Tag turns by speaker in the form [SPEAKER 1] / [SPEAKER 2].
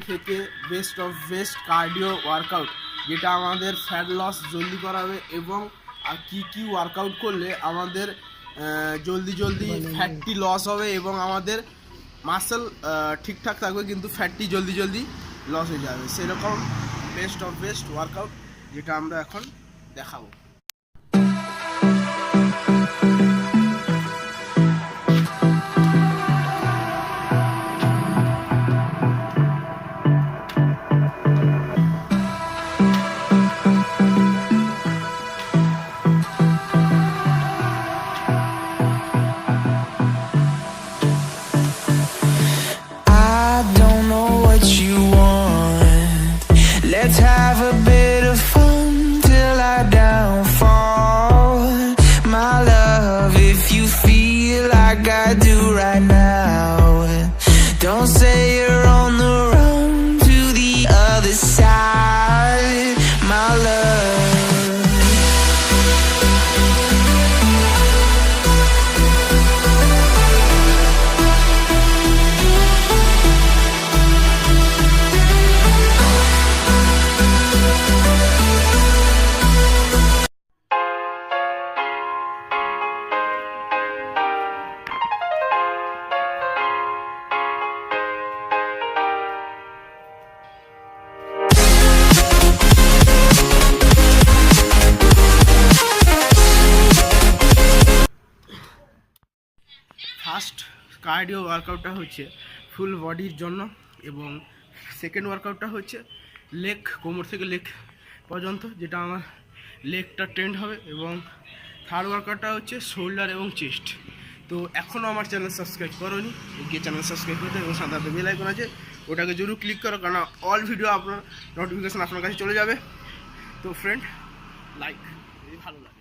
[SPEAKER 1] থেকে best of best cardio workout, যেটা আমাদের ফ্যাট লস জলদি করাবে এবং কি ওয়ার্কআউট করলে আমাদের জলদি ফ্যাটটি লস হবে এবং আমাদের মাসেল ঠিকঠাক থাকবে কিন্তু ফ্যাটটি জলদি লস হয়ে যাবে। সেরকম বেস্ট অফ বেস্ট ওয়ার্কআউট যেটা আমরা এখন দেখাবো।
[SPEAKER 2] Let's have a bit of fun till I downfall. My love, if you feel like I do right now, don't say you're on the run to the other side, my love.
[SPEAKER 1] First cardio ওয়ার্কআউটটা হচ্ছে full বডির জন্য এবং second ওয়ার্কআউটটা হচ্ছে leg, কোমর থেকে leg পর্যন্ত, যেটা আমার লেগটা ট্রেন্ড হবে, এবং থার্ড ওয়ার্কআউটটা হচ্ছে শোল্ডার এবং চেস্ট। তো এখনও আমার চ্যানেল সাবস্ক্রাইব করোনি, গিয়ে চ্যানেল সাবস্ক্রাইব করতে এবং সাথে বেল আইকন আছে ওটাকে জরুর ক্লিক করো, কারণ অল ভিডিও আপনার নোটিফিকেশান আপনার কাছে চলে যাবে। তো ফ্রেন্ড, লাইক যদি ভালো লাগে।